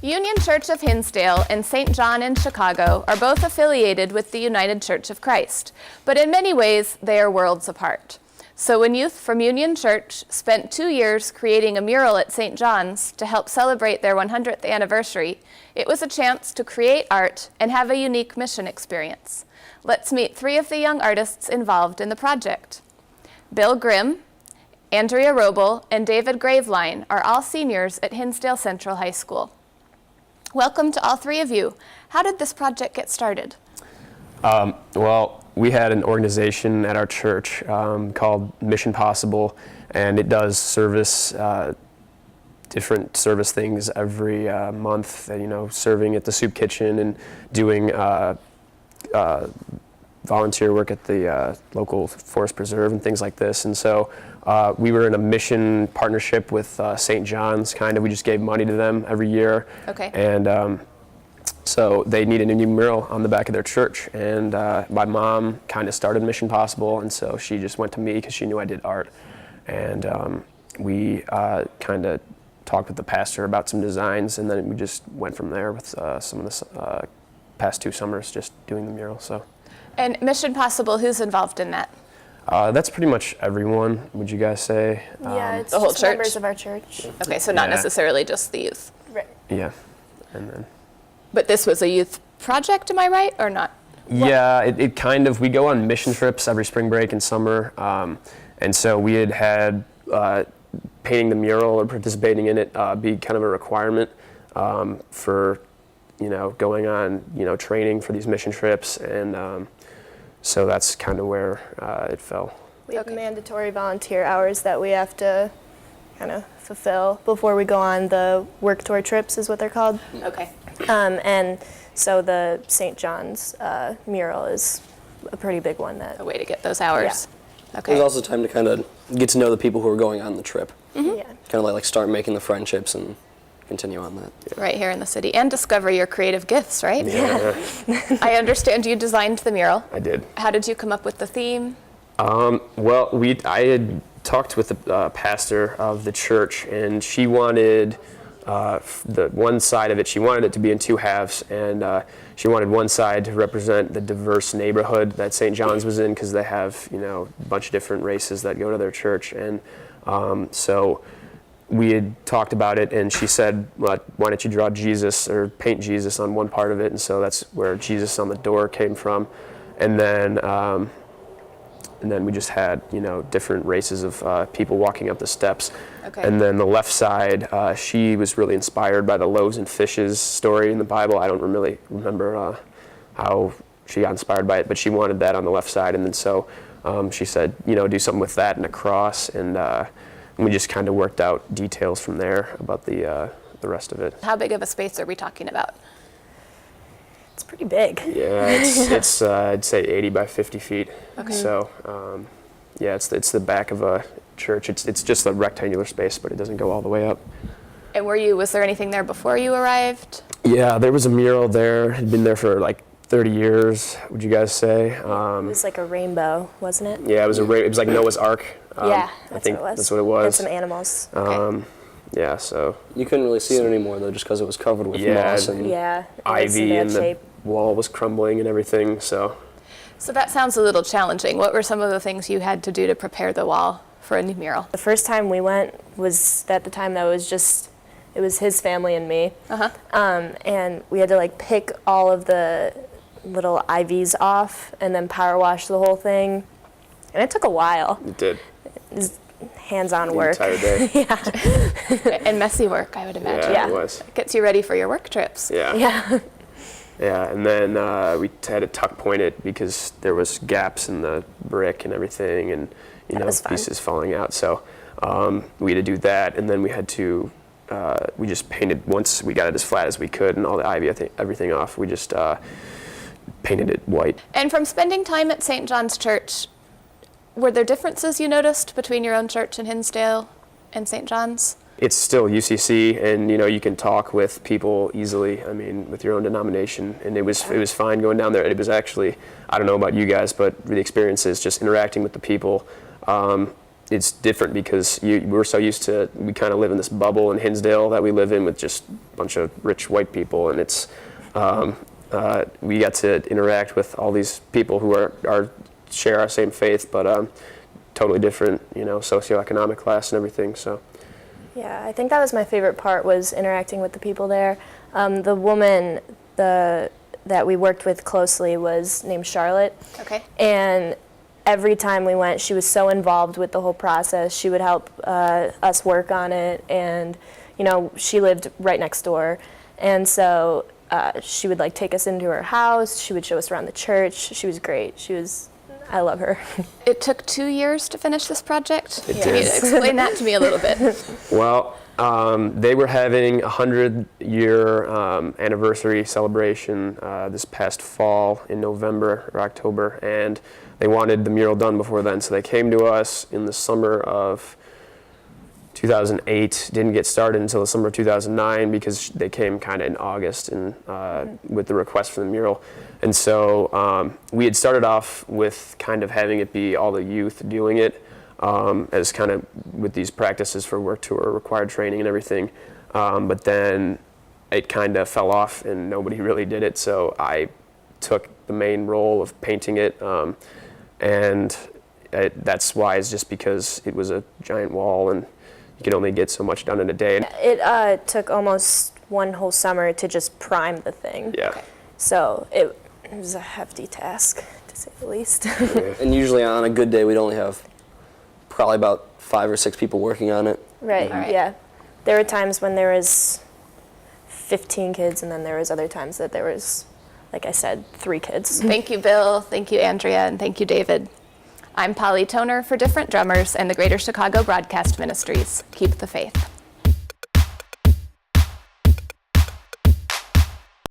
Union Church of Hinsdale and St. John in Chicago are both affiliated with the United Church of Christ, but in many ways they are worlds apart. So when youth from Union Church spent 2 years creating a mural at St. John's to help celebrate their 100th anniversary, it was a chance to create art and have a unique mission experience. Let's meet 3 of the young artists involved in the project. Bill Grimm, Andrea Roble, and David Graveline are all seniors at Hinsdale Central High School. Welcome to all 3 of you. How did this project get started? Well, we had an organization at our church called Mission Possible, and it does different service things every month, serving at the soup kitchen and doing volunteer work at the local forest preserve and things like this. And so we were in a mission partnership with St. John's, we just gave money to them every year. Okay. And so they needed a new mural on the back of their church. And my mom kind of started Mission Possible, and so she just went to me because she knew I did art. And we kind of talked with the pastor about some designs, and then we just went from there with some of the past 2 summers just doing the mural. So. And Mission Possible, who's involved in that? That's pretty much everyone, would you guys say? Yeah, it's the whole just church? members of our church. Okay, so not necessarily just the youth. Right. Yeah, and then. But this was a youth project, am I right, or not? Yeah, it kind of, we go on mission trips every spring break and summer, and so we had painting the mural or participating in it be kind of a requirement for, going on, training for these mission trips, and so that's kind of where it fell. We have mandatory volunteer hours that we have to kind of fulfill before we go on the work tour trips, is what they're called. Okay. And so the St. John's mural is a pretty big one. A way to get those hours. Yeah. Okay. There's also time to kind of get to know the people who are going on the trip. Mm-hmm. Yeah. Kind of like start making the friendships and continue on that. Yeah. Right here in the city, and discover your creative gifts, right? Yeah. I understand you designed the mural. I did. How did you come up with the theme? Well, I had talked with the pastor of the church, and she wanted the one side of it, she wanted it to be in 2 halves, and she wanted one side to represent the diverse neighborhood that St. John's was in, because they have, a bunch of different races that go to their church. And so we had talked about it, and she said, well, why don't you draw Jesus or paint Jesus on one part of it? And so that's where Jesus on the door came from. And then we just had, different races of people walking up the steps. Okay. And then the left side, she was really inspired by the loaves and fishes story in the Bible. I don't really remember how she got inspired by it, but she wanted that on the left side. And then so she said, do something with that and a cross. And we just kind of worked out details from there about the rest of it. How big of a space are we talking about? It's pretty big. Yeah, it's I'd say 80 by 50 feet. Okay. So, it's the back of a church. It's just a rectangular space, but it doesn't go all the way up. And was there anything there before you arrived? Yeah, there was a mural there. It had been there for like 30 years, would you guys say? It was like a rainbow, wasn't it? Yeah, it was it was like Noah's Ark. Yeah, I think what it was. that's what it was. And some animals. Okay. Yeah, so. You couldn't really see it anymore though, just because it was covered with moss and Yeah. It was in ivy, bad and shape. the wall was crumbling and everything, so. So that sounds a little challenging. What were some of the things you had to do to prepare the wall for a new mural? The first time we went was at the time that it was his family and me. Uh-huh. And we had to pick all of the little ivies off and then power wash the whole thing. And it took a while. It did. It was hands-on The work. entire day. Yeah. And messy work, I would imagine. Yeah, it was. It gets you ready for your work trips. Yeah. Yeah. Yeah, and then we had to tuck point it because there was gaps in the brick and everything, and was fun. pieces falling out. So we had to do that, and then we had to we just painted, once we got it as flat as we could and all the ivy, everything off. We just painted it white. And from spending time at St. John's Church, were there differences you noticed between your own church in Hinsdale and St. John's? It's still UCC, and you can talk with people easily. I mean, with your own denomination, and it was fine going down there. It was actually, I don't know about you guys, but the experience is just interacting with the people. it's different because we're so used to, we kind of live in this bubble in Hinsdale that we live in with just a bunch of rich white people, and it's we got to interact with all these people who are share our same faith, but totally different, socioeconomic class and everything. So. Yeah, I think that was my favorite part, was interacting with the people there. The woman that we worked with closely was named Charlotte. Okay. And every time we went, she was so involved with the whole process. She would help us work on it, and she lived right next door, and so she would take us into her house. She would show us around the church. She was great. I love her. It took 2 years to finish this project. It Can you did. explain that to me a little bit? Well, they were having a 100-year anniversary celebration this past fall in November or October, and they wanted the mural done before then, so they came to us in the summer of 2008. Didn't get started until the summer of 2009 because they came kind of in August and with the request for the mural. And so we had started off with kind of having it be all the youth doing it as kind of with these practices for work tour, required training and everything. But then it kind of fell off and nobody really did it. So I took the main role of painting it. And that's why, it's just because it was a giant wall and you can only get so much done in a day. It took almost one whole summer to just prime the thing. Yeah. Okay. So it was a hefty task, to say the least. And usually on a good day, we'd only have probably about 5 or 6 people working on it. Right, All right. yeah. There were times when there was 15 kids, and then there was other times that there was, like I said, 3 kids. Thank you, Bill. Thank you, Andrea. And thank you, David. I'm Polly Toner for Different Drummers and the Greater Chicago Broadcast Ministries. Keep the faith.